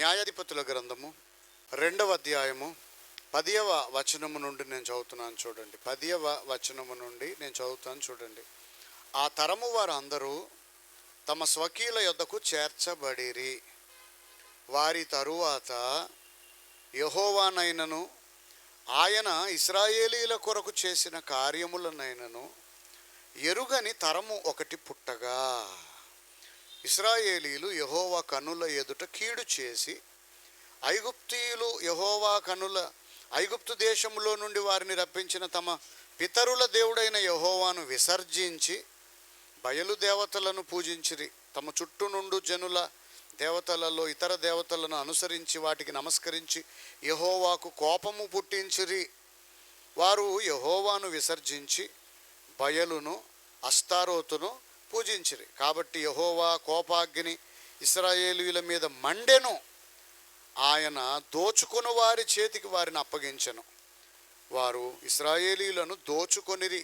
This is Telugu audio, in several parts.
న్యాయాధిపతుల గ్రంథము 2వ అధ్యాయము 10వ వచనము నుండి నేను చదువుతున్నాను చూడండి. 10వ వచనము నుండి నేను చదువుతాను చూడండి. ఆ తరము వారు అందరూ తమ స్వకీయుల యొద్దకు చేర్చబడిరి. వారి తరువాత యెహోవానైనను ఆయన ఇశ్రాయేలీల కొరకు చేసిన కార్యములనైనను ఎరుగని తరము ఒకటి పుట్టగా, ఇశ్రాయేలీలు యెహోవా కనుల ఎదుట కీడు చేసి ఐగుప్తీయులు ఐగుప్తు దేశములో నుండి వారిని రప్పించిన తమ పితరుల దేవుడైన యెహోవాను విసర్జించి బయలు దేవతలను పూజించిరి. తమ చుట్టూ నుండి జనుల దేవతలలో ఇతర దేవతలను అనుసరించి వాటికి నమస్కరించి యెహోవాకు కోపము పుట్టించిరి. వారు యెహోవాను విసర్జించి బయలును అస్తారోతును పూజించిరి. కాబట్టి యెహోవా కోపాగ్ని ఇశ్రాయేలీయుల మీద మండెను. ఆయన దోచుకుని వారి చేతికి వారిని అప్పగించెను. వారు ఇశ్రాయేలీయులను దోచుకొనిరి.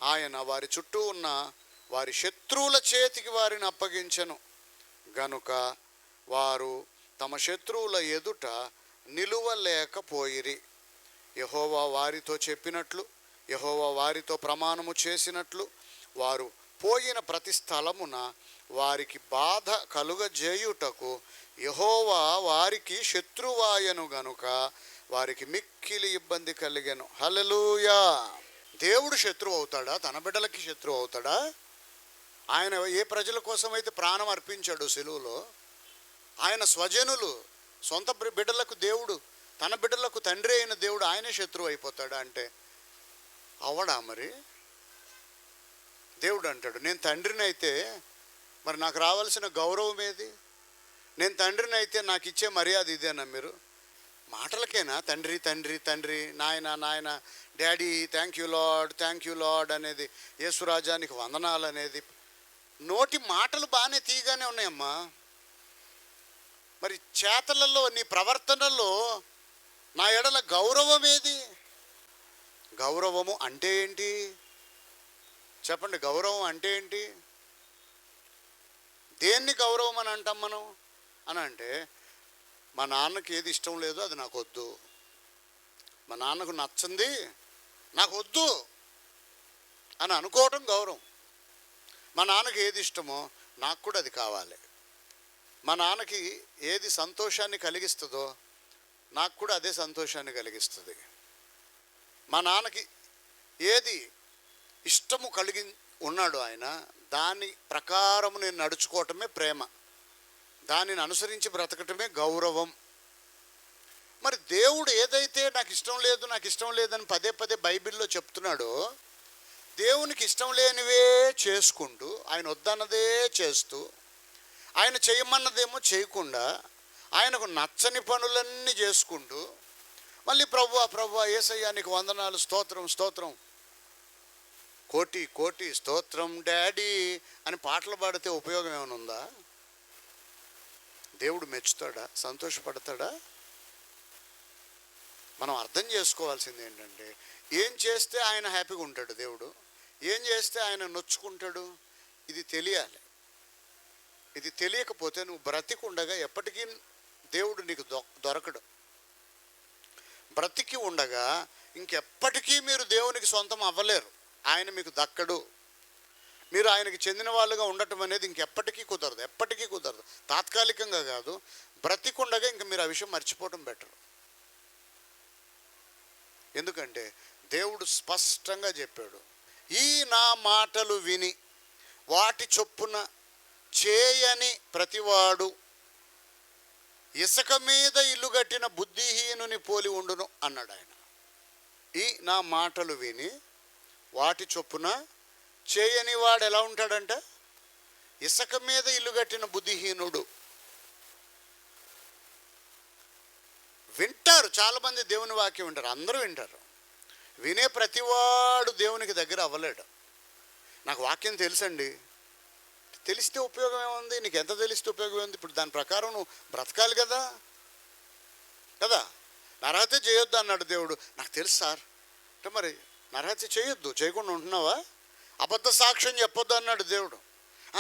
ఆయన వారి చుట్టూ ఉన్న వారి శత్రువుల చేతికి వారిని అప్పగించెను గనుక వారు తమ శత్రువుల ఎదుట నిలువలేకపోయిరి. యెహోవా వారితో చెప్పినట్లు, యెహోవా వారితో ప్రమాణము చేసినట్లు వారు పోయిన ప్రతి స్థలమున వారికి బాధ కలుగజేయుటకు యెహోవా వారికి శత్రువాయను గనుక వారికి మిక్కిలి ఇబ్బంది కలిగెను. హల్లెలూయా. దేవుడు శత్రువు అవుతాడా? తన బిడ్డలకి శత్రువు అవుతాడా? ఆయన ఏ ప్రజల కోసం అయితే ప్రాణం అర్పించాడు సిలువలో, ఆయన స్వజనులు సొంత బిడ్డలకు దేవుడు, తన బిడ్డలకు తండ్రి అయిన దేవుడు ఆయనే శత్రువు అయిపోతాడా అంటే అవడా? మరి దేవుడు అంటాడు, నేను తండ్రిని అయితే మరి నాకు రావాల్సిన గౌరవం ఏది? నేను తండ్రిని అయితే నాకు ఇచ్చే మర్యాద ఇదేనా? మీరు మాటలకేనా తండ్రి తండ్రి తండ్రి, నాయన నాయన, డాడీ, థ్యాంక్ యూ లార్డ్ అనేది, యేసురాజానికి వందనాలు అనేది, నోటి మాటలు బాగానే తీయగానే ఉన్నాయమ్మా. మరి చేతలలో, నీ ప్రవర్తనలో నా ఎడల గౌరవం ఏది? గౌరవము అంటే ఏంటి చెప్పండి? గౌరవం అంటే ఏంటి? దేన్ని గౌరవం అని అంటాం మనం అని అంటే, మా నాన్నకి ఏది ఇష్టం లేదో అది నాకు వద్దు, మా నాన్నకు నచ్చింది నాకు వద్దు అని అనుకోవటం గౌరవం. మా నాన్నకి ఏది ఇష్టమో నాకు కూడా అది కావాలి. మా నాన్నకి ఏది సంతోషాన్ని కలిగిస్తుందో నాకు కూడా అదే సంతోషాన్ని కలిగిస్తుంది. మా నాన్నకి ఏది ఇష్టము కలిగి ఉన్నాడు ఆయన, దాని ప్రకారము నేను నడుచుకోవటమే ప్రేమ, దానిని అనుసరించి బ్రతకటమే గౌరవం. మరి దేవుడు ఏదైతే నాకు ఇష్టం లేదని పదే పదే బైబిల్లో చెప్తున్నాడో, దేవునికి ఇష్టం లేనివే చేసుకుంటూ, ఆయన వద్దన్నదే చేస్తూ, ఆయన చేయమన్నదేమో చేయకుండా, ఆయనకు నచ్చని పనులన్నీ చేసుకుంటూ, మళ్ళీ ప్రభువా యేసయ్యా నీకు వందనాలు, స్తోత్రం కోటి కోటి స్తోత్రం డాడీ అని పాటలు పాడితే ఉపయోగం ఏమైనా ఉందా? దేవుడు మెచ్చుతాడా? సంతోషపడతాడా? మనం అర్థం చేసుకోవాల్సింది ఏంటంటే, ఏం చేస్తే ఆయన హ్యాపీగా ఉంటాడు దేవుడు, ఏం చేస్తే ఆయన నొచ్చుకుంటాడు, ఇది తెలియాలి. ఇది తెలియకపోతే నువ్వు బ్రతికుండగా ఎప్పటికీ దేవుడు నీకు దొరకడు. బ్రతికి ఉండగా ఇంకెప్పటికీ మీరు దేవునికి సొంతం అవ్వలేరు, ఆయన మీకు దక్కడు. మీరు ఆయనకి చెందిన వాళ్ళుగా ఉండటం అనేది ఇంకెప్పటికీ కుదరదు. తాత్కాలికంగా కాదు, బ్రతికుండగా ఇంక మీరు ఆ విషయం మర్చిపోవడం బెటర్. ఎందుకంటే దేవుడు స్పష్టంగా చెప్పాడు, ఈ నా మాటలు విని వాటి చొప్పున చేయని ప్రతివాడు ఇసుక మీద ఇల్లు కట్టిన బుద్ధిహీనుని పోలి ఉండును అన్నాడు ఆయన. ఈ నా మాటలు విని వాటి చొప్పున చేయని వాడు ఎలా ఉంటాడంటే, ఇసుక మీద ఇల్లు కట్టిన బుద్ధిహీనుడు. వింటారు చాలామంది దేవుని వాక్యం వింటారు, అందరూ వింటారు. వినే ప్రతివాడు దేవునికి దగ్గర అవ్వలేడు. నాకు వాక్యం తెలుసండి, తెలిస్తే ఉపయోగం ఏముంది? నీకు ఎంత తెలిస్తే ఉపయోగం ఉంది? ఇప్పుడు దాని ప్రకారం నువ్వు బ్రతకాలి కదా. నరహత్య చేయొద్దు అన్నాడు దేవుడు. నాకు తెలుసు సార్ అంటే మరి నరహత్య చేయొద్దు, చేయకుండా ఉంటున్నావా? అబద్ధ సాక్ష్యం చెప్పొద్దు అన్నాడు దేవుడు.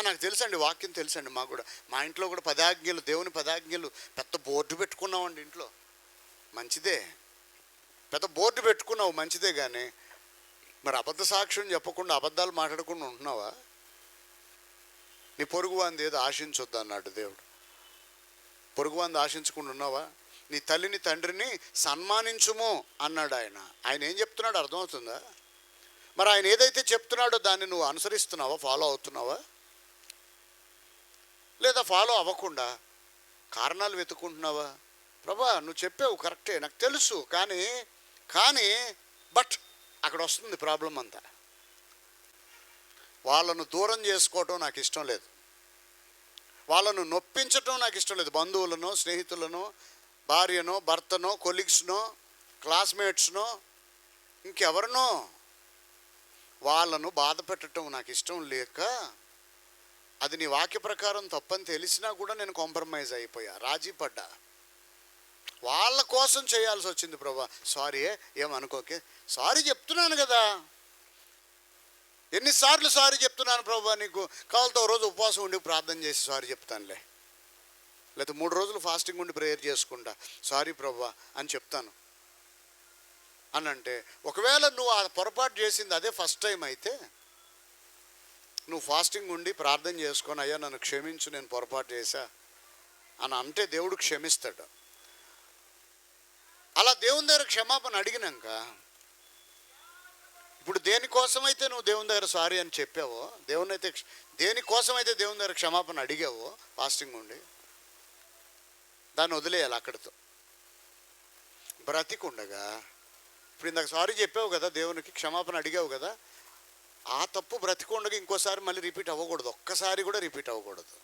నాకు తెలుసండి, వాక్యం తెలుసండి. మాకు కూడా మా ఇంట్లో కూడా 10 ఆజ్ఞలు, దేవుని 10 ఆజ్ఞలు పెద్ద బోర్డు పెట్టుకున్నామండి ఇంట్లో. మంచిదే, పెద్ద బోర్డు పెట్టుకున్నావు, మంచిదే. కానీ మరి అబద్ధ సాక్ష్యం చెప్పకుండా అబద్ధాలు మాట్లాడకుండా ఉంటున్నావా? నీ పొరుగువాంది ఏదో ఆశించొద్దు అన్నాడు దేవుడు. పొరుగువాంది ఆశించకుండా ఉన్నావా? నీ తల్లిని తండ్రిని సన్మానించుము అన్నాడు ఆయన. ఆయన ఏం చెప్తున్నాడు అర్థమవుతుందా? మరి ఆయన ఏదైతే చెప్తున్నాడో దాన్ని నువ్వు అనుసరిస్తున్నావా, ఫాలో అవుతున్నావా? లేదా ఫాలో అవ్వకుండా కారణాలు వెతుక్కుంటున్నావా? ప్రభా నువ్వు చెప్పావు కరెక్టే, నాకు తెలుసు, కానీ బట్ అక్కడ వస్తుంది ప్రాబ్లం అంతా. వాళ్ళను దూరం చేసుకోవటం నాకు ఇష్టం లేదు, వాళ్ళను నొప్పించటం నాకు ఇష్టం లేదు. బంధువులను, స్నేహితులను, భార్యనో, భర్తనో, కొలీగ్స్నో, క్లాస్మేట్స్నో, ఇంకెవరినో వాళ్ళను బాధ పెట్టడం నాకు ఇష్టం లేక, అది నీ వాక్య ప్రకారం తప్పని తెలిసినా కూడా నేను కాంప్రమైజ్ అయిపోయా, రాజీ పడ్డా. వాళ్ళ కోసం చేయాల్సి వచ్చింది. ప్రభా సారీ, ఏమనుకోకే, సారీ చెప్తున్నాను కదా, ఎన్నిసార్లు సారీ చెప్తున్నాను ప్రభా, నీకు కావాలతో రోజు ఉపవాసం ఉండి ప్రార్థన చేసి సారీ చెప్తానులే, లేకపోతే 3 రోజులు ఫాస్టింగ్ ఉండి ప్రేయర్ చేసుకుంటా, సారీ ప్రభా అని చెప్తాను అని అంటే, ఒకవేళ నువ్వు ఆ పొరపాటు చేసింది అదే ఫస్ట్ టైం అయితే, నువ్వు ఫాస్టింగ్ ఉండి ప్రార్థన చేసుకొని అయ్యా నన్ను క్షమించు, నేను పొరపాటు చేశా అని అంటే దేవుడు క్షమిస్తాడు. అలా దేవుని దగ్గర క్షమాపణ అడిగినాక, ఇప్పుడు దేనికోసమైతే నువ్వు దేవుని దగ్గర సారీ అని చెప్పావో, దేనికోసమైతే దేవుని దగ్గర క్షమాపణ అడిగావో ఫాస్టింగ్ ఉండి, దాన్ని వదిలేయాలి అక్కడితో. బ్రతికుండగా ఇప్పుడు ఇందాక సారీ చెప్పావు కదా, దేవునికి క్షమాపణ అడిగావు కదా, ఆ తప్పు బ్రతికుండగా ఇంకోసారి మళ్ళీ రిపీట్ అవ్వకూడదు, ఒక్కసారి కూడా రిపీట్ అవ్వకూడదు.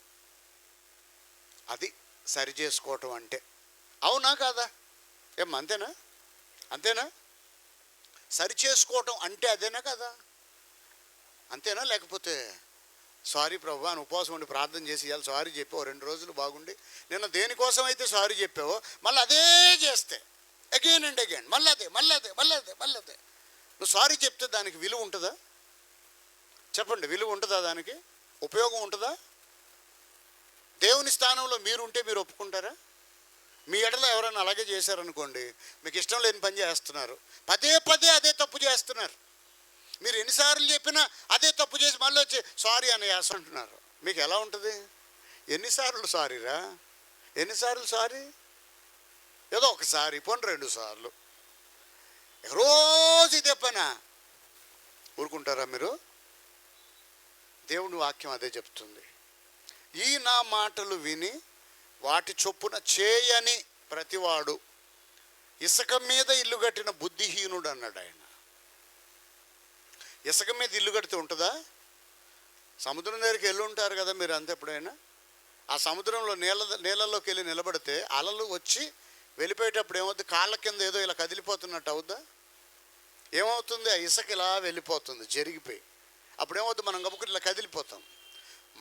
అది సరి చేసుకోవటం అంటే. అవునా కాదా? అంతేనా? సరి చేసుకోవటం అంటే అదేనా కదా? అంతేనా? లేకపోతే సారీ ప్రభు అని ఉపవాసం ఉండి ప్రార్థన చేసి ఇవాళ సారీ చెప్పావు, 2 రోజులు బాగుండి నిన్న దేనికోసం అయితే సారీ చెప్పావో మళ్ళీ అదే చేస్తే అగైన్ అండ్ అగైన్ మళ్ళీ అదే నువ్వు సారీ చెప్తే దానికి విలువ ఉంటుందా? చెప్పండి, విలువ ఉంటుందా? దానికి ఉపయోగం ఉంటుందా? దేవుని స్థానంలో మీరుంటే మీరు ఒప్పుకుంటారా? మీ ఎడలో ఎవరైనా అలాగే చేశారనుకోండి, మీకు ఇష్టం లేని పని చేస్తున్నారు, పదే అదే తప్పు చేస్తున్నారు, మీరు ఎన్నిసార్లు చెప్పినా అదే తప్పు చేసి మళ్ళీ వచ్చి సారీ అని అంటున్నారు, మీకు ఎలా ఉంటుంది? ఎన్నిసార్లు సారీరా? ఎన్నిసార్లు సారీ? ఏదో ఒకసారి, పోనీ 2 సార్లు, రోజు ఇదే పనా? ఊరుకుంటారా మీరు? దేవుని వాక్యం అదే చెప్తుంది. ఈ నా మాటలు విని వాటి చొప్పున చేయని ప్రతివాడు ఇసుక మీద ఇల్లు కట్టిన బుద్ధిహీనుడు అన్నాడు ఆయన. ఇసుక మీద ఇల్లు కడితే ఉంటుందా? సముద్రం దగ్గరికి వెళ్ళి ఉంటారు కదా మీరు అంత ఎప్పుడైనా. ఆ సముద్రంలో నీళ్ళలోకి వెళ్ళి నిలబడితే అలలు వచ్చి వెళ్ళిపోయేటప్పుడు ఏమవుతుంది? కాళ్ళ కింద ఏదో ఇలా కదిలిపోతున్నట్టు అవుద్దా? ఏమవుతుంది? ఆ ఇసుక ఇలా వెళ్ళిపోతుంది జరిగిపోయి. అప్పుడు ఏమవుతుంది? మనం గబుక్కుని ఇలా కదిలిపోతాం.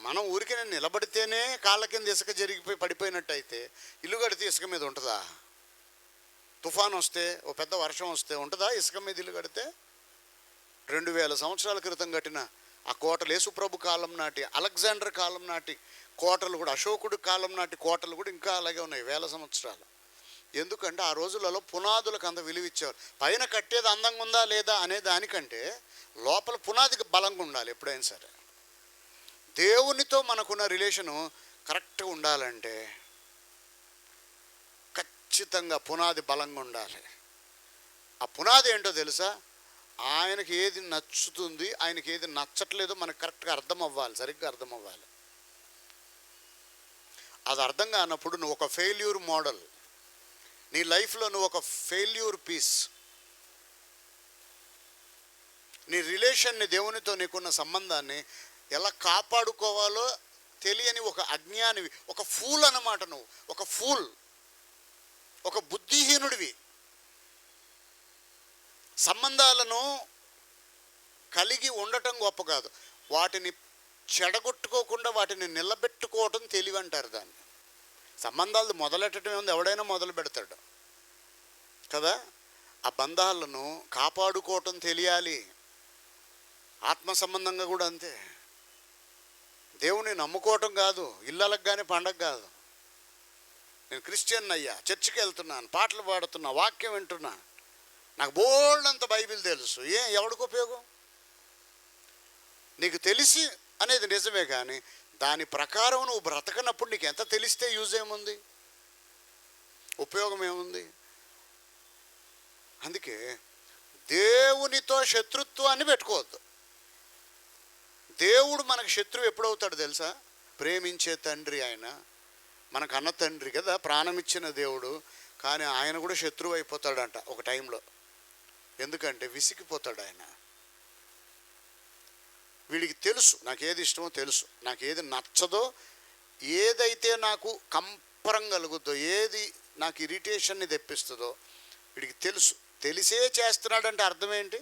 మనం ఊరికే నిలబడితేనే కాళ్ళ కింద ఇసుక జరిగిపోయి పడిపోయినట్టు అయితే ఇల్లు కడితే ఇసుక మీద ఉంటుందా? తుఫాన్ వస్తే, ఓ పెద్ద వర్షం వస్తే ఉంటుందా ఇసుక మీద ఇల్లు కడితే? 2000 సంవత్సరాల క్రితం కట్టిన ఆ కోటలు, యేసుప్రభు కాలం నాటి, అలెగ్జాండర్ కాలం నాటి కోటలు కూడా, అశోకుడు కాలం నాటి కోటలు కూడా ఇంకా అలాగే ఉన్నాయి 1000 సంవత్సరాలు. ఎందుకంటే ఆ రోజులలో పునాదులకు అంత విలువ ఇచ్చేవారు. పైన కట్టేది అందంగా ఉందా లేదా అనే దానికంటే లోపల పునాదికి బలంగా ఉండాలి ఎప్పుడైనా సరే. దేవునితో మనకున్న రిలేషను కరెక్ట్గా ఉండాలంటే ఖచ్చితంగా పునాది బలంగా ఉండాలి. ఆ పునాది ఏంటో తెలుసా? ఆయనకి ఏది నచ్చుతుంది, ఆయనకి ఏది నచ్చట్లేదో మనకు కరెక్ట్గా అర్థం అవ్వాలి, సరిగ్గా అర్థం అవ్వాలి. అది అర్థం కానప్పుడు నువ్వు ఒక ఫెయిల్యూర్ మోడల్, నీ లైఫ్లో నువ్వు ఒక ఫెయిల్యూర్ పీస్. నీ రిలేషన్ని, దేవునితో నీకున్న సంబంధాన్ని ఎలా కాపాడుకోవాలో తెలియని ఒక అజ్ఞానివి, ఒక ఫూల్ అన్నమాట. నువ్వు ఒక ఫూల్, ఒక బుద్ధిహీనుడివి. సంబంధాలను కలిగి ఉండటం గొప్ప కాదు, వాటిని చెడగొట్టుకోకుండా వాటిని నిలబెట్టుకోవటం తెలివి అంటారు దాన్ని. సంబంధాలు మొదలెట్టడం ఉంది, ఎవడైనా మొదలు పెడతాడు కదా. ఆ బంధాలను కాపాడుకోవటం తెలియాలి. ఆత్మ సంబంధంగా కూడా అంతే. దేవుని నమ్ముకోవటం కాదు, ఇళ్ళకి కానీ పండగ కాదు. నేను క్రిస్టియన్ అయ్యా, చర్చికి వెళ్తున్నాను, పాటలు పాడుతున్నా, వాక్యం వింటున్నా, నాకు బోల్డ్ అంత బైబిల్ తెలుసు. ఎవడికి ఉపయోగం? నీకు తెలిసి అనేది నిజమే, కానీ దాని ప్రకారం నువ్వు బ్రతకనప్పుడు నీకు ఎంత తెలిస్తే యూజ్ ఏముంది, ఉపయోగం ఏముంది? అందుకే దేవునితో శత్రుత్వాన్ని పెట్టుకోవద్దు. దేవుడు మనకు శత్రువు ఎప్పుడవుతాడు తెలుసా? ప్రేమించే తండ్రి ఆయన, మనకు అన్న తండ్రి కదా, ప్రాణం ఇచ్చిన దేవుడు. కానీ ఆయన కూడా శత్రువు అయిపోతాడంట ఒక టైంలో. ఎందుకంటే విసిగిపోతాడు ఆయన. వీడికి తెలుసు నాకు ఏది ఇష్టమో తెలుసు, నాకు ఏది నచ్చదో, ఏదైతే నాకు కంపరం కలుగుద్దో, ఏది నాకు ఇరిటేషన్ని తెప్పిస్తుందో వీడికి తెలుసు. తెలిసే చేస్తున్నాడంటే అర్థం ఏంటి?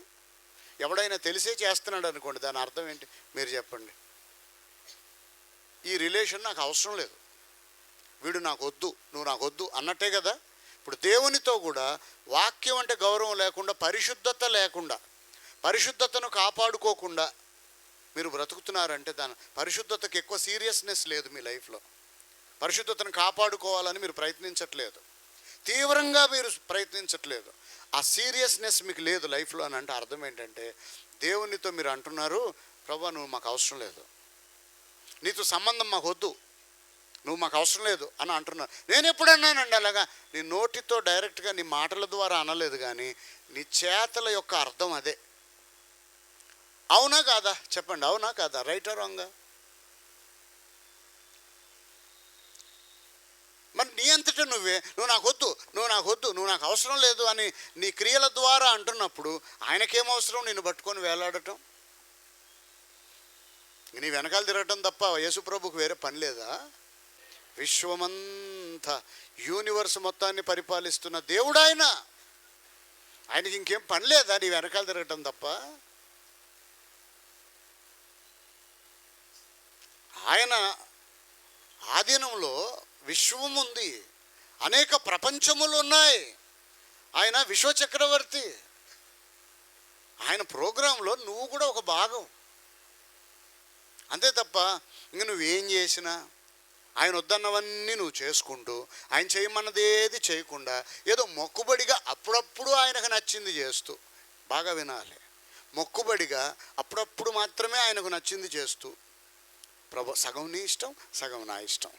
ఎవడైనా తెలిసే చేస్తున్నాడు అనుకోండి, దాని అర్థం ఏంటి మీరు చెప్పండి? ఈ రిలేషన్ నాకు అవసరం లేదు, వీడు నాకు వద్దు, నువ్వు నాకు వద్దు అన్నట్టే కదా. ఇప్పుడు దేవునితో కూడా వాక్యం అంటే గౌరవం లేకుండా, పరిశుద్ధత లేకుండా, పరిశుద్ధతను కాపాడుకోకుండా మీరు బ్రతుకుతున్నారంటే దాని పరిశుద్ధతకు ఎక్కువ సీరియస్నెస్ లేదు మీ లైఫ్లో. పరిశుద్ధతను కాపాడుకోవాలని మీరు ప్రయత్నించట్లేదు, తీవ్రంగా మీరు ప్రయత్నించట్లేదు, ఆ సీరియస్నెస్ మీకు లేదు లైఫ్లో అని అంటే అర్థం ఏంటంటే దేవునితో మీరు అంటున్నారు, ప్రభా నువ్వు మాకు అవసరం లేదు, నీతో సంబంధం మాకు వద్దు, నువ్వు మాకు అవసరం లేదు అని అంటున్నారు. నేను ఎప్పుడన్నానండి అలాగా? నీ నోటితో డైరెక్ట్గా నీ మాటల ద్వారా అనలేదు, కానీ నీ చేతల యొక్క అర్థం అదే. అవునా కాదా చెప్పండి? అవునా కాదా? రైటా రాంగా? మరి నీ అంతటా నువ్వే నువ్వు నాకు వద్దు, నువ్వు నాకు వద్దు, నువ్వు నాకు అవసరం లేదు అని నీ క్రియల ద్వారా అంటున్నప్పుడు ఆయనకేం అవసరం నిన్ను పట్టుకొని వేలాడటం? నీ వెనకాల తిరగటం తప్ప యేసుప్రభుకు వేరే పని లేదా? విశ్వమంతా యూనివర్స్ మొత్తాన్ని పరిపాలిస్తున్న దేవుడు ఆయన. ఆయనకి ఇంకేం పని లేదా నీ వెనకాల తిరగటం తప్ప? ఆయన ఆధీనంలో విశ్వం ఉంది, అనేక ప్రపంచములు ఉన్నాయి. ఆయన విశ్వచక్రవర్తి. ఆయన ప్రోగ్రాంలో నువ్వు కూడా ఒక భాగం, అంతే తప్ప ఇంక నువ్వేం చేసినా ఆయన వద్దన్నవన్నీ నువ్వు చేసుకుంటూ, ఆయన చేయమన్నది ఏది చేయకుండా, ఏదో మొక్కుబడిగా అప్పుడప్పుడు ఆయనకు నచ్చింది చేస్తూ, బాగా వినాలి, మొక్కుబడిగా అప్పుడప్పుడు మాత్రమే ఆయనకు నచ్చింది చేస్తూ, ప్రభు సగం నీ ఇష్టం, సగం నా ఇష్టం,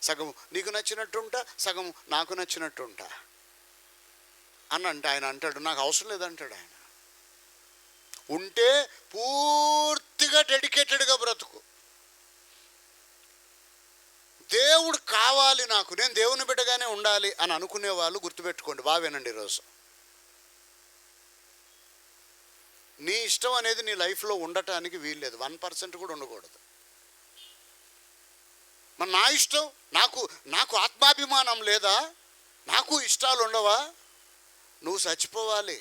సగం నీకు నచ్చినట్టుంటా, సగం నాకు నచ్చినట్టుంటా అని అంటే ఆయన అంటాడు నాకు అవసరం లేదంటాడు. ఆయన ఉంటే పూర్తిగా డెడికేటెడ్గా బ్రతుకు. దేవుడు కావాలి నాకు, నేను దేవుని బిడ్డగానే ఉండాలి అని అనుకునే వాళ్ళు గుర్తుపెట్టుకోండి, బాగా వినండి ఈరోజు. నీ ఇష్టం అనేది నీ లైఫ్లో ఉండటానికి వీల్లేదు, 1% కూడా ఉండకూడదు. మరి నా ఇష్టం, నాకు ఆత్మాభిమానం లేదా? నాకు ఇష్టాలు ఉండవా? నువ్వు చచ్చిపోవాలి.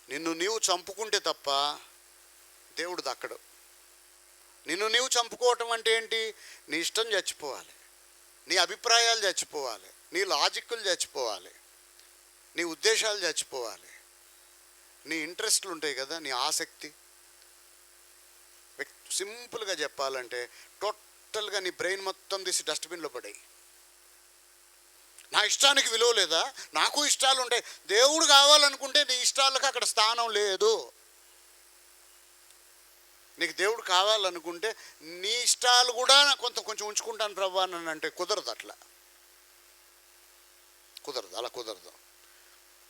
నిన్ను నీవు చంపుకుంటే తప్ప దేవుడు దక్కడు. నిన్ను నీవు చంపుకోవటం అంటే ఏంటి? నీ ఇష్టం చచ్చిపోవాలి, నీ అభిప్రాయాలు చచ్చిపోవాలి, నీ లాజిక్లు చచ్చిపోవాలి, నీ ఉద్దేశాలు చచ్చిపోవాలి, నీ ఇంట్రెస్ట్లు ఉంటాయి కదా, నీ ఆసక్తి. సింపుల్గా చెప్పాలంటే టోటల్గా నీ బ్రెయిన్ మొత్తం తీసి డస్ట్బిన్లో పడాయి. నా ఇష్టానికి విలువ లేదా? నాకు ఇష్టాలు ఉంటాయి. దేవుడు కావాలనుకుంటే నీ ఇష్టాలకు అక్కడ స్థానం లేదు. నీకు దేవుడు కావాలనుకుంటే నీ ఇష్టాలు కూడా కొంచెం ఉంచుకుంటాను ప్రభు అని అంటే కుదరదు. అట్లా కుదరదు, అలా కుదరదు.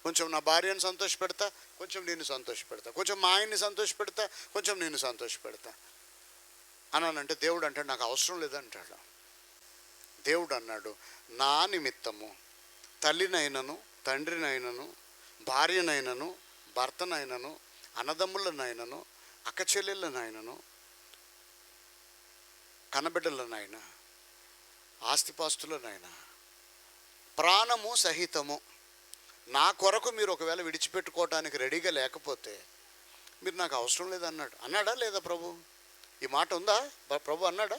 కొంచెం నా భార్యను సంతోష పెడతా, కొంచెం నేను సంతోష పెడతా, కొంచెం మా ఆయన్ని సంతోష పెడతా, కొంచెం నేను సంతోష పెడతా అన్నానంటే దేవుడు అంటాడు నాకు అవసరం లేదంటాడు. దేవుడు అన్నాడు నా నిమిత్తము తల్లినైనను, తండ్రినైనను, భార్యనైనను, భర్తనైనను, అన్నదమ్ములనైనను, అక్క చెల్లెళ్ళనైనను, కనబిడ్డలనైనా, ఆస్తిపాస్తులనైనా, ప్రాణము సహితము నా కొరకు మీరు ఒకవేళ విడిచిపెట్టుకోవటానికి రెడీగా లేకపోతే మీరు నాకు అవసరం లేదన్నాడు. అన్నాడా లేదా ప్రభు? ఈ మాట ఉందా? ప్రభు అన్నాడా?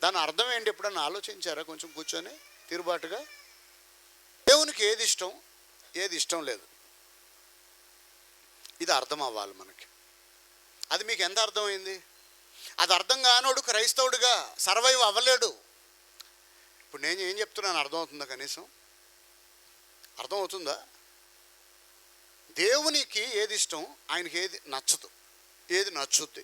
దాని అర్థం ఏంటి? ఎప్పుడన్నా ఆలోచించారా కొంచెం కూర్చొని తీరుబాటుగా? దేవునికి ఏది ఇష్టం, ఏది ఇష్టం లేదు, ఇది అర్థం అవ్వాలి మనకి. అది మీకు ఎంత అర్థమైంది? అది అర్థం కానోడు క్రైస్తవుడిగా సర్వైవ్ అవ్వలేడు. ఇప్పుడు నేను ఏం చెప్తున్నాను అర్థమవుతుందా? కనీసం అర్థమవుతుందా? దేవునికి ఏది ఇష్టం, ఆయనకి ఏది నచ్చదు, ఏది నచ్చుద్ది.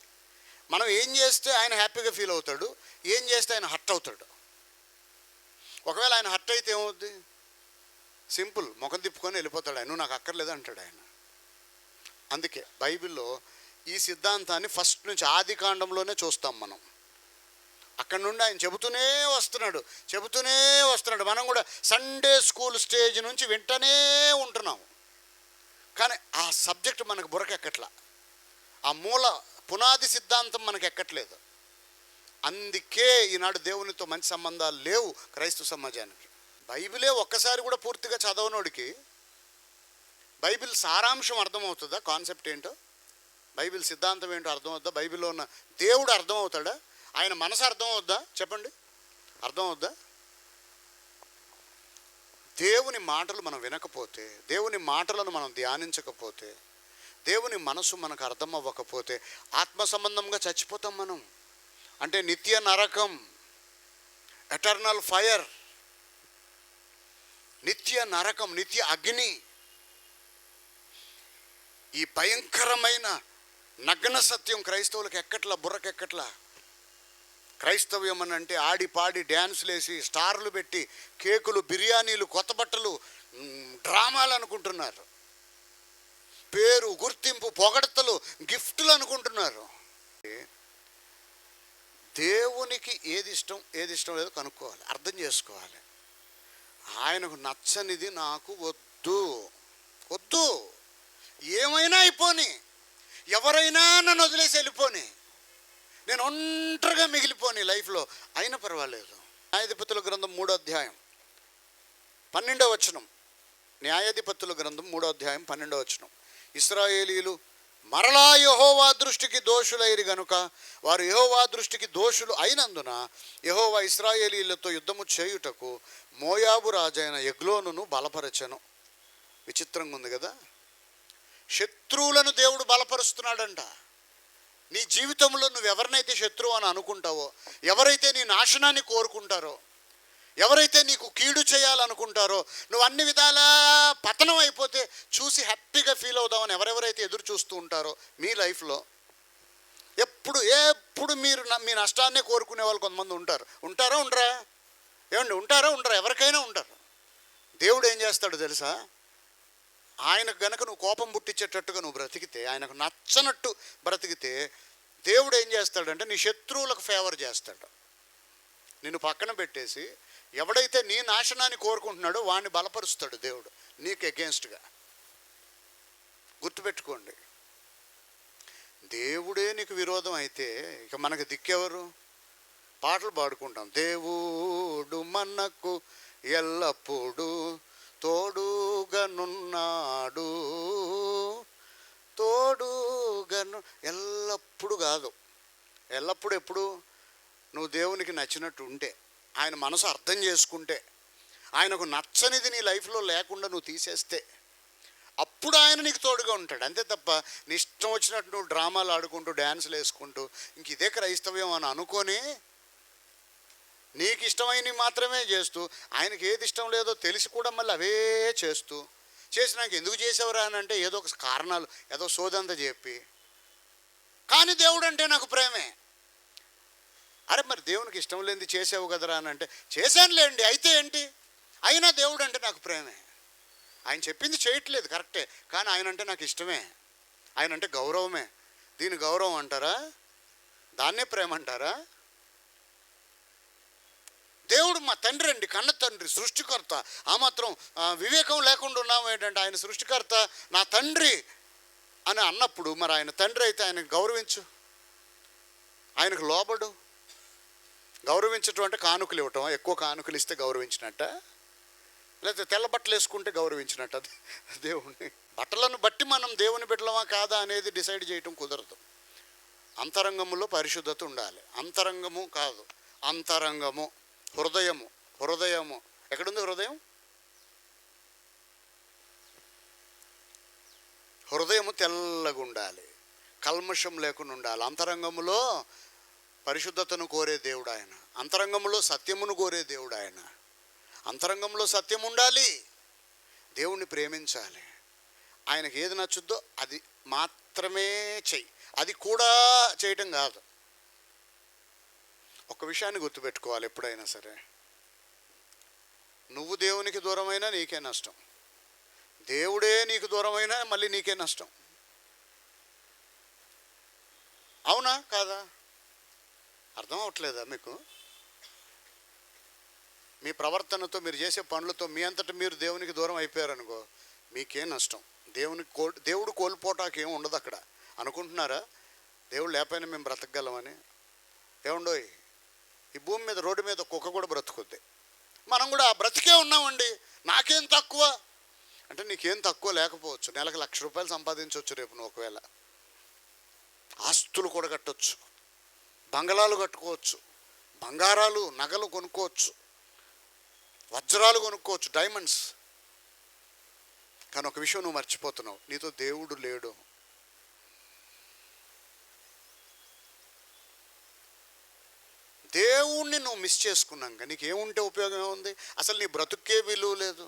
మనం ఏం చేస్తే ఆయన హ్యాపీగా ఫీల్ అవుతాడు, ఏం చేస్తే ఆయన హర్ట్ అవుతాడు. ఒకవేళ ఆయన హర్ట్ అయితే ఏమవుద్ది? సింపుల్, ముఖం తిప్పుకొని వెళ్ళిపోతాడు. ఆయన నాకు అక్కర్లేదు అంటాడు ఆయన. అందుకే బైబిల్లో ఈ సిద్ధాంతాన్ని ఫస్ట్ నుంచి ఆది కాండంలోనే చూస్తాం మనం. అక్కడ నుండి ఆయన చెబుతూనే వస్తున్నాడు. మనం కూడా సండే స్కూల్ స్టేజ్ నుంచి వింటూనే ఉంటున్నాం. కానీ ఆ సబ్జెక్ట్ మనకు బుర్రకెక్కట్లా, ఆ మూల పునాది సిద్ధాంతం మనకు ఎక్కట్లేదు. అందుకే ఈనాడు దేవునితో మంచి సంబంధాలు లేవు క్రైస్తవ సమాజానికి. బైబిలే ఒక్కసారి కూడా పూర్తిగా చదవనోడికి బైబిల్ సారాంశం అర్థమవుతుందా? కాన్సెప్ట్ ఏంటో, బైబిల్ సిద్ధాంతం ఏంటో అర్థమవుద్దా? బైబిల్లో ఉన్న దేవుడు అర్థమవుతాడా? ఆయన మనసు అర్థమవుద్దా? చెప్పండి, అర్థమవుద్దా? దేవుని మాటలు మనం వినకపోతే, దేవుని మాటలను మనం ధ్యానించకపోతే, దేవుని మనసు మనకు అర్థం అవ్వకపోతే ఆత్మ సంబంధంగా చచ్చిపోతాం మనం. అంటే నిత్య నరకం, ఎటర్నల్ ఫైర్, నిత్య నరకం, నిత్య అగ్ని. ఈ భయంకరమైన నగ్న సత్యం క్రైస్తవులకు ఎక్కట్లా, బుర్రకెక్కట్లా. క్రైస్తవ్యం అని అంటే ఆడి పాడి డ్యాన్సులు వేసి స్టార్లు పెట్టి కేకులు, బిర్యానీలు, కొత్త బట్టలు, డ్రామాలు అనుకుంటున్నారు. పేరు, గుర్తింపు, పొగడతలు, గిఫ్టులు అనుకుంటున్నారు. దేవునికి ఏది ఇష్టం, ఏది ఇష్టం లేదో కనుక్కోవాలి, అర్థం చేసుకోవాలి. ఆయనకు నచ్చనిది నాకు వద్దు. ఏమైనా అయిపోని, ఎవరైనా నన్ను వదిలేసి వెళ్ళిపోని, నేను ఒంటరిగా మిగిలిపోని లైఫ్లో అయినా పర్వాలేదు. న్యాయాధిపతుల గ్రంథం 3వ అధ్యాయం 12వ వచనం. న్యాయాధిపతుల గ్రంథం 3వ అధ్యాయం 12వ వచనం. ఇశ్రాయేలీయులు మరలా యెహోవా దృష్టికి దోషులైరి గనుక వారు యెహోవా దృష్టికి దోషులు అయినందున యెహోవా ఇశ్రాయేలీయులతో యుద్ధము చేయుటకు మోయాబు రాజైన ఎగ్లోనును బలపరచెను. విచిత్రంగా ఉంది కదా. శత్రువులను దేవుడు బలపరుస్తున్నాడంట. నీ జీవితంలో నువ్వు ఎవరినైతే శత్రువు అని అనుకుంటావో, ఎవరైతే నీ నాశనాన్ని కోరుకుంటారో, ఎవరైతే నీకు కీడు చేయాలనుకుంటారో, నువ్వు అన్ని విధాలా పతనం అయిపోతే చూసి హ్యాపీగా ఫీల్ అవుదామని ఎవరెవరైతే ఎదురు చూస్తూ ఉంటారో మీ లైఫ్లో, ఎప్పుడు మీరు మీ నష్టాన్నే కోరుకునే వాళ్ళు కొంతమంది ఉంటారా ఉండరా? ఏమండి, ఉంటారా? ఎవరికైనా ఉంటారు. దేవుడు ఏం చేస్తాడో తెలుసా? ఆయనకు గనక నువ్వు కోపం పుట్టించేటట్టుగా నువ్వు బ్రతికితే, ఆయనకు నచ్చనట్టు బ్రతికితే, దేవుడు ఏం చేస్తాడంటే నీ శత్రువులకు ఫేవర్ చేస్తాడు. నిన్ను పక్కన పెట్టేసి ఎవడైతే నీ నాశనాన్ని కోరుకుంటున్నాడో వాడిని బలపరుస్తాడు దేవుడు నీకు ఎగెన్స్ట్గా. గుర్తుపెట్టుకోండి, దేవుడే నీకు విరోధం అయితే ఇక మనకు దిక్కెవరు? పాటలు పాడుకుంటాం, దేవుడు మనకు ఎల్లప్పుడూ తోడుగానున్నాడు, ఎల్లప్పుడు కాదు, ఎల్లప్పుడు ఎప్పుడు నువ్వు దేవునికి నచ్చినట్టు ఉంటే, ఆయన మనసు అర్థం చేసుకుంటే, ఆయనకు నచ్చనిది నీ లైఫ్లో లేకుండా నువ్వు తీసేస్తే అప్పుడు ఆయన నీకు తోడుగా ఉంటాడు. అంతే తప్ప నీ ఇష్టం వచ్చినట్టు నువ్వు డ్రామాలు ఆడుకుంటూ డ్యాన్సులు వేసుకుంటూ ఇంక ఇదే క్రైస్తవ్యం అని అనుకొని నీకు ఇష్టమైనవి మాత్రమే చేస్తూ, ఆయనకి ఏది ఇష్టం లేదో తెలిసి కూడా మళ్ళీ అవే చేసి నాకు ఎందుకు చేసేవరా అని అంటే ఏదో ఒక కారణాలు, ఏదో సోదంతా చెప్పి, కానీ దేవుడు అంటే నాకు ప్రేమే. అరే మరి దేవునికి ఇష్టం లేనిది చేసావు కదరా అని అంటే చేశానులేండి, అయితే ఏంటి, అయినా దేవుడు అంటే నాకు ప్రేమే. ఆయన చెప్పింది చేయట్లేదు కరెక్టే, కానీ ఆయన అంటే నాకు ఇష్టమే, ఆయన అంటే గౌరవమే. దీని గౌరవం అంటారా? దాన్నే ప్రేమ అంటారా? దేవుడు మా తండ్రి అండి, కన్న తండ్రి, సృష్టికర్త. ఆ మాత్రం వివేకం లేకుండా ఉన్నాము ఏంటంటే ఆయన సృష్టికర్త, నా తండ్రి అని అన్నప్పుడు మరి ఆయన తండ్రి అయితే ఆయనకు గౌరవించు, ఆయనకు లోబడు. గౌరవించటం అంటే కానుకలు ఇవ్వటం, ఎక్కువ కానుకలు ఇస్తే గౌరవించినట్ట, లేకపోతే తెల్ల బట్టలు వేసుకుంటే గౌరవించినట్ట దేవుణ్ణి? బట్టలను బట్టి మనం దేవుని బిడ్డలమా కాదా అనేది డిసైడ్ చేయటం కుదరదు. అంతరంగములో పరిశుద్ధత ఉండాలి. అంతరంగము కాదు, అంతరంగము, హృదయము. ఎక్కడుంది హృదయం? హృదయము తెల్లగా ఉండాలి, కల్మషం లేకుండా ఉండాలి. అంతరంగములో పరిశుద్ధతను కోరే దేవుడు ఆయన. అంతరంగంలో సత్యమును కోరే దేవుడు ఆయన. అంతరంగంలో సత్యం ఉండాలి. దేవుణ్ణి ప్రేమించాలి. ఆయనకి ఏది నచ్చుద్దో అది మాత్రమే చెయ్యి. అది కూడా చేయటం కాదు. ఒక విషయాన్ని గుర్తుపెట్టుకోవాలి ఎప్పుడైనా సరే, నువ్వు దేవునికి దూరమైనా నీకే నష్టం, దేవుడే నీకు దూరమైనా మళ్ళీ నీకే నష్టం. అవునా కాదా? అర్థం అవట్లేదా మీకు? మీ ప్రవర్తనతో, మీరు చేసే పనులతో మీ అంతటా మీరు దేవునికి దూరం అయిపోయారనుకో, మీకేం నష్టం. దేవుడు కోల్పోటానికి ఏం ఉండదు అక్కడ. అనుకుంటున్నారా దేవుడు లేకపోయినా మేము బ్రతకగలమని? ఏముండోయ్, ఈ భూమి మీద రోడ్డు మీద కుక్క కూడా బ్రతుకుద్ది. మనం కూడా బ్రతికే ఉన్నామండి. నాకేం తక్కువ అంటే, నీకేం తక్కువ లేకపోవచ్చు. నెలకు ₹1,00,000 సంపాదించవచ్చు రేపు నువ్వు. ఒకవేళ ఆస్తులు కూడా కట్టవచ్చు, బంగళాలు కట్టుకోవచ్చు, బంగారాలు నగలు కొనుక్కోవచ్చు, వజ్రాలు కొనుక్కోవచ్చు, డైమండ్స్. కానీ ఒక విషయం నువ్వు మర్చిపోతున్నావు, నీతో దేవుడు లేడు. దేవుణ్ణి నువ్వు మిస్ చేసుకున్నాక నీకు ఏముంటే ఉపయోగం ఏముంది? అసలు నీ బ్రతుక్కే విలువ లేదు.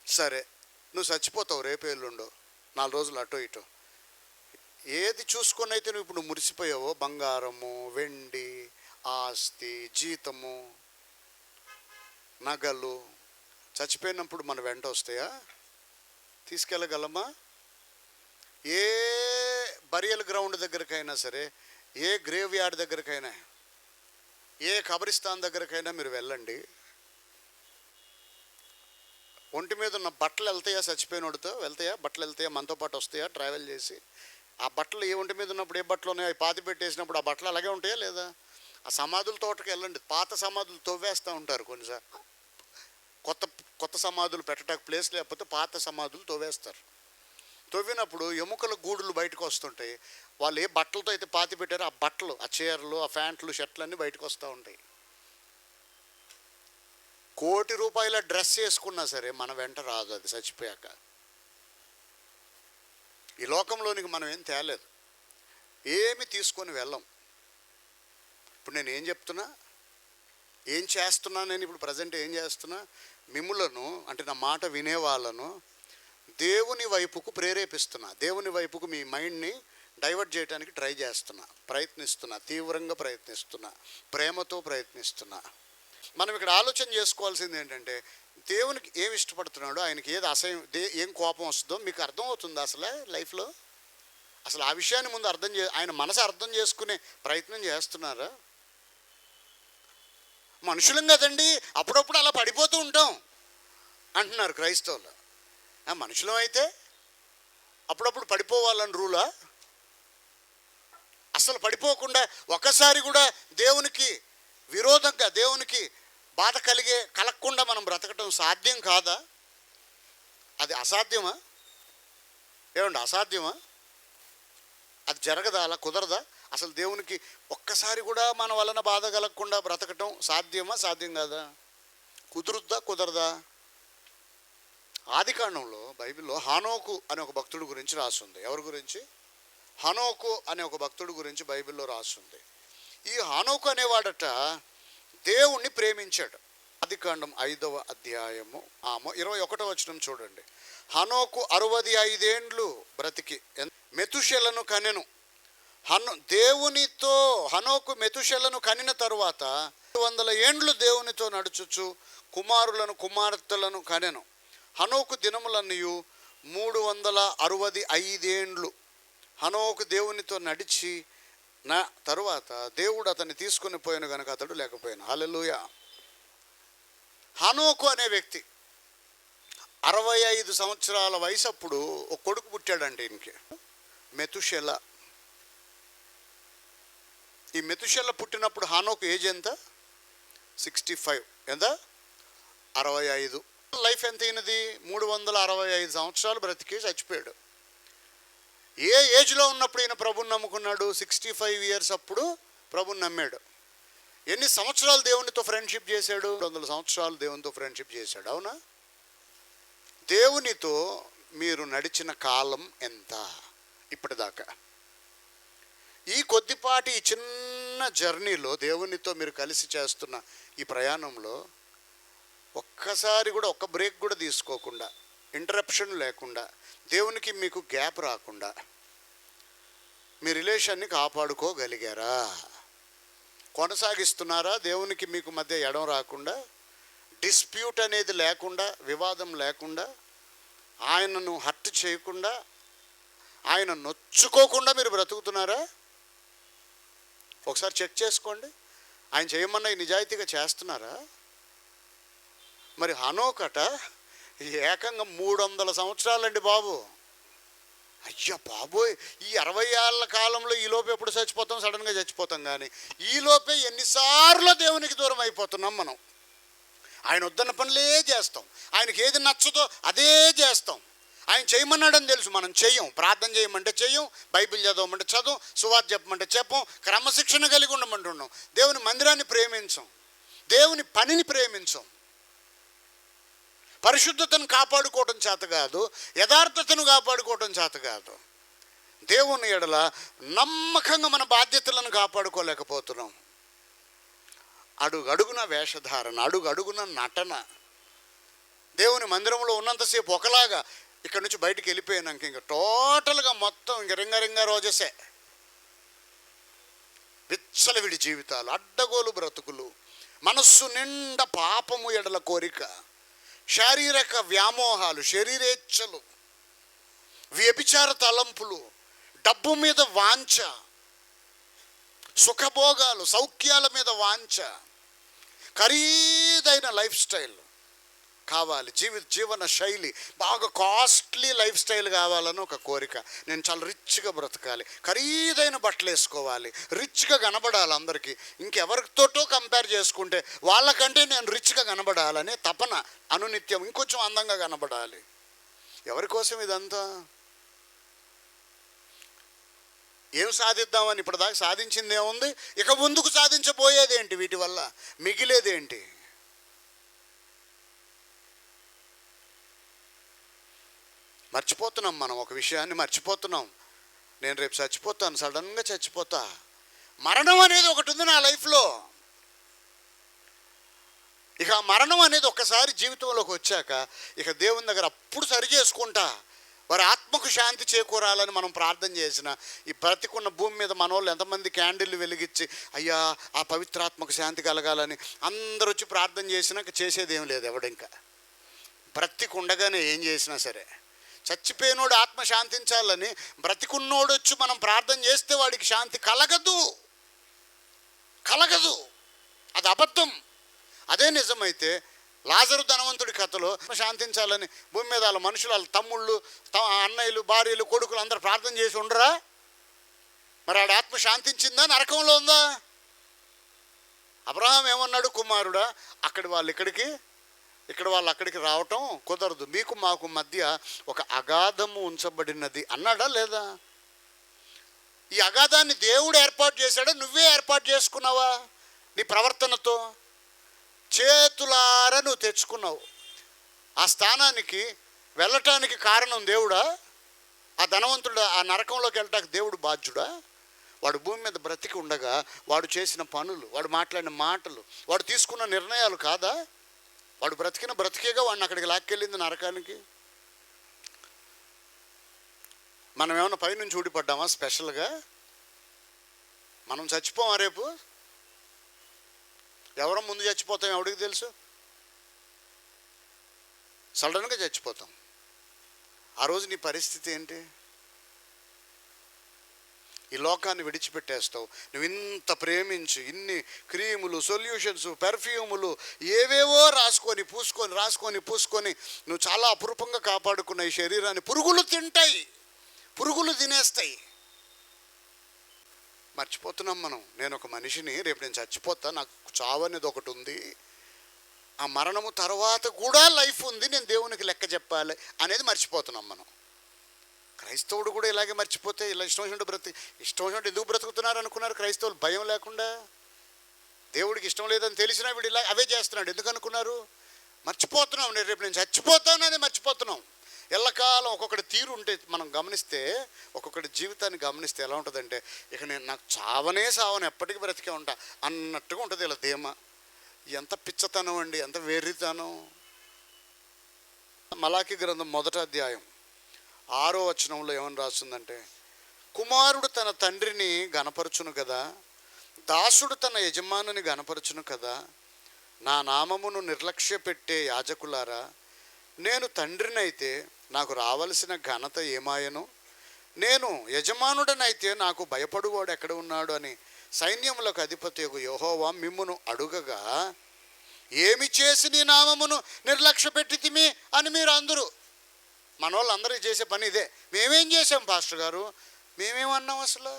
సరే, నువ్వు చచ్చిపోతావు రేపు ఎల్లుండో, 4 రోజులు అటో ఇటో. ఏది చూసుకొని అయితే నువ్వు ఇప్పుడు మురిసిపోయావో, బంగారము, వెండి, ఆస్తి, జీతము, నగలు, చచ్చిపోయినప్పుడు మన వెంట వస్తాయా? తీసుకెళ్ళగలమా? ఏ బరియల్ గ్రౌండ్ దగ్గరకైనా సరే, ఏ గ్రేవ్ యార్డ్ దగ్గరకైనా, ఏ కబరిస్తాన్ దగ్గరకైనా మీరు వెళ్ళండి. ఒంటి మీద ఉన్న బట్టలు వెళ్తాయా? చచ్చిపోయినోడితో వెళ్తాయా బట్టలు? వెళ్తాయా? మనతో పాటు వస్తాయా ట్రావెల్ చేసి? ఆ బట్టలు ఏ ఒంటి మీద ఉన్నప్పుడు ఏ బట్టలు ఉన్నాయో అవి పాతి పెట్టేసినప్పుడు ఆ బట్టలు అలాగే ఉంటాయా లేదా? ఆ సమాధుల తోటకి వెళ్ళండి. పాత సమాధులు తవ్వేస్తూ ఉంటారు కొన్నిసార్లు. కొత్త సమాధులు పెట్టడానికి ప్లేస్ లేకపోతే పాత సమాధులు తవ్వేస్తారు. తవ్వినప్పుడు ఎముకల గూడులు బయటకు వస్తుంటాయి. వాళ్ళు ఏ బట్టలతో అయితే పాతి పెట్టారో ఆ బట్టలు, ఆ చీరలు, ఆ ప్యాంట్లు, షర్ట్లు అన్నీ బయటకు వస్తూ ఉంటాయి. ₹1,00,00,000 డ్రెస్ వేసుకున్నా సరే మన వెంట రాదు అది చచ్చిపోయాక. ఈ లోకంలోనికి మనం ఏం తేలేదు, ఏమి తీసుకొని వెళ్ళం. ఇప్పుడు నేను ఏం చెప్తున్నా, ఏం చేస్తున్నా, నేను ఇప్పుడు ప్రజెంట్ ఏం చేస్తున్నా, మిమ్ములను అంటే నా మాట వినేవాళ్ళను దేవుని వైపుకు ప్రేరేపిస్తున్నా. దేవుని వైపుకు మీ మైండ్ని డైవర్ట్ చేయడానికి ట్రై చేస్తున్నా, ప్రయత్నిస్తున్నా, తీవ్రంగా ప్రయత్నిస్తున్నా, ప్రేమతో ప్రయత్నిస్తున్నా. మనం ఇక్కడ ఆలోచన చేసుకోవాల్సింది ఏంటంటే, దేవునికి ఏమి ఇష్టపడుతున్నాడో, ఆయనకి ఏది అసహ్యం, ఏం కోపం వస్తుందో మీకు అర్థమవుతుందా అసలే లైఫ్లో? అసలు ఆ విషయాన్ని ముందు ఆయన మనసు అర్థం చేసుకునే ప్రయత్నం చేస్తున్నారా? మనుషులం కదండి, అప్పుడప్పుడు అలా పడిపోతూ ఉంటాం అంటున్నారు క్రైస్తవులు. మనుషులం అయితే అప్పుడప్పుడు పడిపోవాలని రూలా? అసలు పడిపోకుండా ఒక్కసారి కూడా దేవునికి విరోధంగా, దేవునికి బాధ కలగకుండా మనం బ్రతకటం సాధ్యం కాదా? అది అసాధ్యమా? ఏమండి, అసాధ్యమా? అది జరగదా? అలా కుదరదా? అసలు దేవునికి ఒక్కసారి కూడా మన వలన బాధ కలగకుండా బ్రతకటం సాధ్యమా? సాధ్యం కాదా? కుదరదా? ఆదికాండంలో బైబిల్లో హనోకు అనే ఒక భక్తుడి గురించి రాస్తుంది. ఎవరి గురించి? హనోకు అనే ఒక భక్తుడి గురించి బైబిల్లో రాస్తుంది. ఈ హనోకు అనేవాడట దేవుణ్ణి ప్రేమించాడు. ఆదికాండం 5వ అధ్యాయము 21వ వచనం చూడండి. హనోకు 65 ఏండ్లు బ్రతికి మెతుషెలను కనెను. హనోకు మెతుషెలను కనిన తరువాత 100 ఏండ్లు దేవునితో నడుచుచు కుమారులను కుమార్తెలను కనెను. హనోకు దినములన్నయు 365 ఏండ్లు. హనోకు దేవునితో నడిచి తరువాత దేవుడు అతన్ని తీసుకుని పోయాను కనుక అతడు లేకపోయాను. హల్లెలూయా. హనోకు అనే వ్యక్తి 65 సంవత్సరాల వయసు అప్పుడు ఒక కొడుకు పుట్టాడంటే ఈయనకి, మెతుషెల. ఈ మెతుషెల పుట్టినప్పుడు హనోకు ఏజ్ ఎంత? 65. ఎంత? 65. లైఫ్ ఎంత అయినది? 365 సంవత్సరాలు బ్రతికి చచ్చిపోయాడు. ఏ ఏజ్లో ఉన్నప్పుడు ఈయన ప్రభుని నమ్ముకున్నాడు? 65 ఇయర్స్ అప్పుడు ప్రభుని నమ్మాడు. ఎన్ని సంవత్సరాలు దేవునితో ఫ్రెండ్షిప్ చేశాడు? 200 సంవత్సరాలు దేవునితో ఫ్రెండ్షిప్ చేశాడు. అవునా? దేవునితో మీరు నడిచిన కాలం ఎంత? ఇప్పటిదాకా ఈ కొద్దిపాటి ఈ చిన్న జర్నీలో దేవునితో మీరు కలిసి చేస్తున్న ఈ ప్రయాణంలో ఒక్కసారి కూడా ఒక్క బ్రేక్ కూడా తీసుకోకుండా, ఇంటరప్షన్ లేకుండా, దేవునికి మీకు గ్యాప్ రాకుండా మీ రిలేషన్ని కాపాడుకోగలిగారా? కొనసాగిస్తున్నారా? దేవునికి మీకు మధ్య ఎడం రాకుండా, డిస్ప్యూట్ అనేది లేకుండా, వివాదం లేకుండా, ఆయనను హర్ట్ చేయకుండా, ఆయన నొచ్చుకోకుండా మీరు బ్రతుకుతున్నారా? ఒకసారి చెక్ చేసుకోండి. ఆయన చేయమన్నా నిజాయితీగా చేస్తున్నారా? మరి హనోకట ఏకంగా 300 సంవత్సరాలండి బాబు. అయ్యా బాబోయ్, ఈ 60 ఏళ్ళ కాలంలో ఈలోపే ఎప్పుడు చచ్చిపోతాం? సడన్గా చచ్చిపోతాం. కానీ ఈలోపే ఎన్నిసార్లు దేవునికి దూరం అయిపోతున్నాం మనం. ఆయన వద్దన్న పనులే చేస్తాం, ఆయనకి ఏది నచ్చదో అదే చేస్తాం. ఆయన చేయమన్నాడని తెలుసు, మనం చెయ్యం. ప్రార్థన చేయమంటే చెయ్యం, బైబిల్ చదవమంటే చదువు, సువార్త చెప్పమంటే చెప్పం, క్రమశిక్షణ కలిగి ఉండమంటున్నాం. దేవుని మందిరాన్ని ప్రేమించం, దేవుని పనిని ప్రేమించం. పరిశుద్ధతను కాపాడుకోవటం చేత కాదు, యథార్థతను కాపాడుకోవటం చేత కాదు. దేవుని ఎడల నమ్మకంగా మన బాధ్యతలను కాపాడుకోలేకపోతున్నాం. అడుగడుగున వేషధారణ, అడుగడుగున నటన. దేవుని మందిరంలో ఉన్నంతసేపు ఒకలాగా, ఇక్కడ నుంచి బయటికి వెళ్ళిపోయినాక ఇంక టోటల్గా మొత్తం ఇంక రింగ రోజసే. విచ్చలవిడి జీవితాలు, అడ్డగోలు బ్రతుకులు, మనస్సు నిండా పాపము ఎడల కోరిక, శారీరక వ్యామోహాలు, శరీరేచ్ఛలు, వ్యభిచార తలంపులు, డబ్బు మీద వాంఛ, సుఖభోగాలు, సౌఖ్యాల మీద వాంఛ, ఖరీదైన లైఫ్ స్టైల్ కావాలి, జీవన శైలి, బాగా కాస్ట్లీ లైఫ్ స్టైల్ కావాలని ఒక కోరిక. నేను చాలా రిచ్గా బ్రతకాలి, ఖరీదైన బట్టలు వేసుకోవాలి, రిచ్గా కనబడాలి అందరికీ, ఇంకెవరితోటో కంపేర్ చేసుకుంటే వాళ్ళకంటే నేను రిచ్గా కనబడాలని తపన, అనునిత్యం ఇంకొంచెం అందంగా కనబడాలి. ఎవరి కోసం ఇదంతా? ఏం సాధిద్దామని ఇప్పటిదాకా సాధించింది ఏముంది? ఇక ముందుకు సాధించబోయేదేంటి? వీటి వల్ల మిగిలేదేంటి? మర్చిపోతున్నాం మనం, ఒక విషయాన్ని మర్చిపోతున్నాం. నేను రేపు చచ్చిపోతాను, సడన్గా చచ్చిపోతా. మరణం అనేది ఒకటి ఉంది నా లైఫ్లో. ఇక మరణం అనేది ఒక్కసారి జీవితంలోకి వచ్చాక ఇక దేవుని దగ్గర అప్పుడు సరి చేసుకుంటా. వారి ఆత్మకు శాంతి చేకూరాలని మనం ప్రార్థన చేసిన, ఈ బ్రతికున్న భూమి మీద మనోళ్ళు ఎంతమంది క్యాండిల్ వెలిగించి అయ్యా ఆ పవిత్రాత్మకు శాంతి కలగాలని అందరూ వచ్చి ప్రార్థన చేసినాక చేసేది ఏం లేదు. ఎవడింకా బ్రతికుండగానే ఏం చేసినా సరే, చచ్చిపోయినోడు ఆత్మ శాంతించాలని బ్రతికున్నోడు వచ్చి మనం ప్రార్థన చేస్తే వాడికి శాంతి కలగదు. అది అబద్ధం. అదే నిజమైతే లాజరు ధనవంతుడి కథలో శాంతించాలని భూమి మీద వాళ్ళ మనుషులు, వాళ్ళ తమ్ముళ్ళు, అన్నయ్యలు, భార్యలు, కొడుకులు అందరూ ప్రార్థన చేసి ఉండరా? మరి ఆడ ఆత్మ శాంతించిందా? నరకంలో ఉందా? అబ్రహాం ఏమన్నాడు? కుమారుడా, అక్కడి వాళ్ళు ఇక్కడికి, ఇక్కడ వాళ్ళు అక్కడికి రావటం కుదరదు, మీకు మాకు మధ్య ఒక అగాధము ఉంచబడినది అన్నాడా లేదా? ఈ అగాధాన్ని దేవుడు ఏర్పాటు చేశాడా? నువ్వే ఏర్పాటు చేసుకున్నావా? నీ ప్రవర్తనతో చేతులారా నువ్వు తెచ్చుకున్నావు. ఆ స్థానానికి వెళ్ళటానికి కారణం దేవుడా? ఆ ధనవంతుడు ఆ నరకంలోకి వెళ్ళటానికి దేవుడు బాధ్యుడా? వాడు భూమి మీద బ్రతికి ఉండగా వాడు చేసిన పనులు, వాడు మాట్లాడిన మాటలు, వాడు తీసుకున్న నిర్ణయాలు కాదా? వాడు బ్రతికేగా వాడిని అక్కడికి లాక్కెళ్ళింది నరకానికి. మనం ఏమన్నా పైనుంచి ఊడిపడ్డామా స్పెషల్గా? మనం చచ్చిపోమా రేపు? ఎవరో ముందు చచ్చిపోతాం, ఎవడికి తెలుసు? సడన్గా చచ్చిపోతాం. ఆ రోజు నీ పరిస్థితి ఏంటి? ఈ లోకాన్ని విడిచిపెట్టేస్తావు. నువ్వు ఇంత ప్రేమించి ఇన్ని క్రీములు, సొల్యూషన్స్, పెర్ఫ్యూములు ఏవేవో రాసుకొని పూసుకొని నువ్వు చాలా అపురూపంగా కాపాడుకున్న ఈ శరీరాన్ని పురుగులు తింటాయి, పురుగులు తినేస్తాయి. మర్చిపోతున్నాం మనం. నేను ఒక మనిషిని, రేపు నేను చచ్చిపోతా, నాకు చావు అనేది ఒకటి ఉంది, ఆ మరణము తర్వాత కూడా లైఫ్ ఉంది, నేను దేవునికి లెక్క చెప్పాలి అనేది మర్చిపోతున్నాం మనం. క్రైస్తవుడు కూడా ఇలాగే మర్చిపోతే ఇలా ఇష్టం వచ్చినట్టు ఎందుకు బ్రతుకుతున్నారు అనుకున్నారు క్రైస్తవులు? భయం లేకుండా, దేవుడికి ఇష్టం లేదని తెలిసినా వీడు ఇలా అవే చేస్తున్నాడు ఎందుకు అనుకున్నారు? మర్చిపోతున్నాం. రేపు నేను చచ్చిపోతాను అనేది మర్చిపోతున్నాం. ఎల్లకాలం ఒక్కొక్కటి తీరు ఉంటే మనం గమనిస్తే, ఒక్కొక్కటి జీవితాన్ని గమనిస్తే ఎలా ఉంటుందంటే, ఇక నేను నాకు చావనే సావని ఎప్పటికీ బ్రతికే ఉంటా అన్నట్టుగా ఉంటుంది ఇలా ధీమా. ఎంత పిచ్చతనం అండి, ఎంత వెర్రితనం. మలాకి గ్రంథం 1వ అధ్యాయం 6వ వచనంలో ఏమని రాస్తుందంటే, కుమారుడు తన తండ్రిని గనపరచును కదా, దాసుడు తన యజమానుని గనపరచును కదా. నా నామమును నిర్లక్ష్య పెట్టే యాజకులారా, నేను తండ్రినైతే నాకు రావలసిన ఘనత ఏమాయను? నేను యజమానుడనైతే నాకు భయపడువాడు ఎక్కడ ఉన్నాడు అని సైన్యములకు అధిపతి యెహోవా మిమ్మును అడుగగా, ఏమి చేసి నీ నామమును నిర్లక్ష్య పెట్టితిమి అని మీరు అందరూ. మన వాళ్ళందరూ చేసే పని ఇదే. మేమేం చేసాం పాస్టర్ గారు? మేమేమన్నాం అసలు?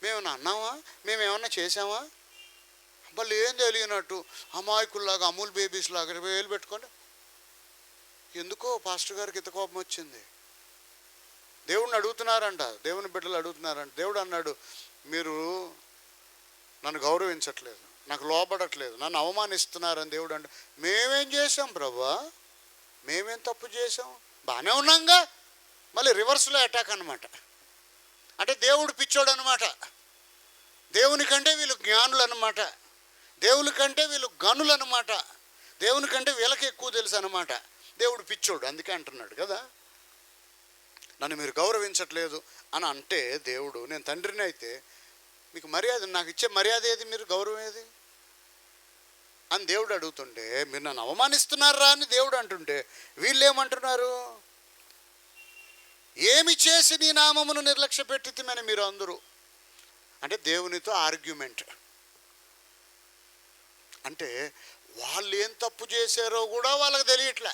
మేమన్నా అన్నామా? మేమేమన్నా చేసామా? వాళ్ళు ఏం తెలియనట్టు అమాయకుల్లాగా, అమూల్ బేబీస్ లాగా వేలు పెట్టుకోండి. ఎందుకో పాస్టర్ గారికి ఇంత కోపం వచ్చింది. దేవుడిని అడుగుతున్నారంట, దేవుని బిడ్డలు అడుగుతున్నారంట. దేవుడు అన్నాడు, మీరు నన్ను గౌరవించట్లేదు, నాకు లోబడట్లేదు, నన్ను అవమానిస్తున్నారని దేవుడు అంటే, మేమేం చేసాం ప్రభా? మేమేం తప్పు చేసాం? బాగానే ఉన్నాంగా. మళ్ళీ రివర్స్లో అటాక్ అనమాట. అంటే దేవుడు పిచ్చోడు అనమాట. దేవుని కంటే వీళ్ళు జ్ఞానులు అనమాట. దేవుని కంటే వీళ్ళు గనులు అనమాట. దేవుని కంటే వీళ్ళకి ఎక్కువ తెలుసు అనమాట. దేవుడు పిచ్చోడు, అందుకే అంటున్నాడు కదా, నన్ను మీరు గౌరవించట్లేదు అని అంటే దేవుడు, నేను తండ్రిని అయితే మీకు మర్యాద, నాకు ఇచ్చే మర్యాద ఏది, మీరు గౌరవం ఏది అని దేవుడు అడుగుతుంటే, మీరు నన్ను అవమానిస్తున్నారా అని దేవుడు అంటుంటే వీళ్ళు ఏమంటున్నారు? ఏమి చేసి నీ నామమును నిర్లక్ష్య పెట్టితిమని మీరు అందరూ. అంటే దేవునితో ఆర్గ్యుమెంట్. అంటే వాళ్ళు ఏం తప్పు చేశారో కూడా వాళ్ళకి తెలియట్లే.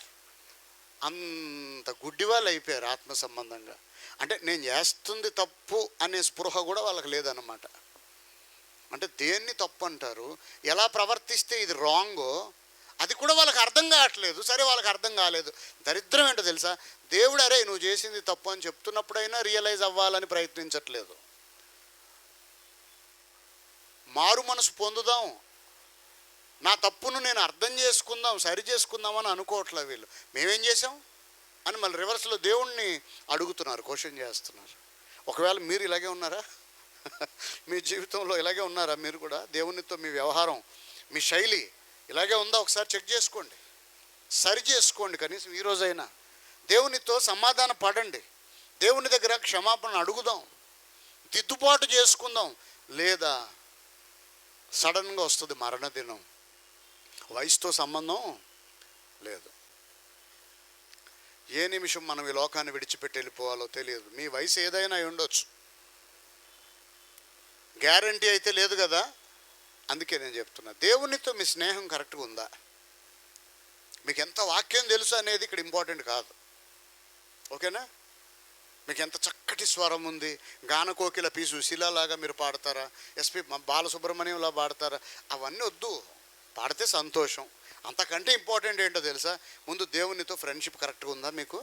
అంత గుడ్డి వాళ్ళు అయిపోయారు ఆత్మ సంబంధంగా. అంటే నేను చేస్తుంది తప్పు అనే స్పృహ కూడా వాళ్ళకి లేదన్నమాట. అంటే దేన్ని తప్పు అంటారు, ఎలా ప్రవర్తిస్తే ఇది రాంగో అది కూడా వాళ్ళకి అర్థం కావట్లేదు. సరే, వాళ్ళకి అర్థం కాలేదు. దరిద్రం ఏంటో తెలుసా? దేవుడు అరే నువ్వు చేసింది తప్పు అని చెప్తున్నప్పుడైనా రియలైజ్ అవ్వాలని ప్రయత్నించట్లేదు. మారు మనసు పొందుదాం, నా తప్పును నేను అర్థం చేసుకుందాం, సరి చేసుకుందామని అనుకోవట్లేదు వీళ్ళు. మేమేం చేసాం అని మళ్ళీ రివర్స్లో దేవుణ్ణి అడుగుతున్నారు, క్వశ్చన్ చేస్తున్నారు. ఒకవేళ మీరు ఇలాగే ఉన్నారా? మీ జీవితంలో ఇలాగే ఉన్నారా? మీరు కూడా దేవునితో మీ వ్యవహారం, మీ శైలి ఇలాగే ఉందా? ఒకసారి చెక్ చేసుకోండి, సరి చేసుకోండి. కనీసం ఈరోజైనా దేవునితో సమాధాన పడండి, దేవుని దగ్గర క్షమాపణ అడుగుదాం, దిద్దుబాటు చేసుకుందాం. లేదా సడన్గా వస్తుంది మరణదినం. వయసుతో సంబంధం లేదు. ఏ నిమిషం మనం ఈ లోకాన్ని విడిచిపెట్టి వెళ్ళిపోవాలో తెలియదు. మీ వయసు ఏదైనా అయి ఉండొచ్చు, గ్యారంటీ అయితే లేదు కదా. అందుకే నేను చెప్తున్నా, దేవునితో మీ స్నేహం కరెక్ట్గా ఉందా? మీకు ఎంత వాక్యం తెలుసు అనేది ఇక్కడ ఇంపార్టెంట్ కాదు, ఓకేనా? మీకు ఎంత చక్కటి స్వరం ఉంది, గానకోకిల పి సుశీలలాగా మీరు పాడతారా, ఎస్పి బాలసుబ్రహ్మణ్యంలా పాడతారా, అవన్నీ వద్దు. పాడితే సంతోషం. అంతకంటే ఇంపార్టెంట్ ఏంటో తెలుసా? ముందు దేవునితో ఫ్రెండ్షిప్ కరెక్ట్గా ఉందా మీకు?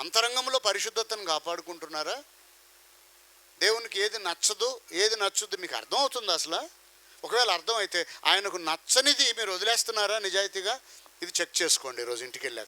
అంతరంగంలో పరిశుద్ధతను కాపాడుకుంటున్నారా? దేవునికి ఏది నచ్చదు, ఏది నచ్చుద్ది మీకు అర్థమవుతుందా అసలు? ఒకవేళ అర్థమైతే ఆయనకు నచ్చనిది మీరు వదిలేస్తున్నారా నిజాయితీగా? ఇది చెక్ చేసుకోండి ఈరోజు ఇంటికి వెళ్ళాక.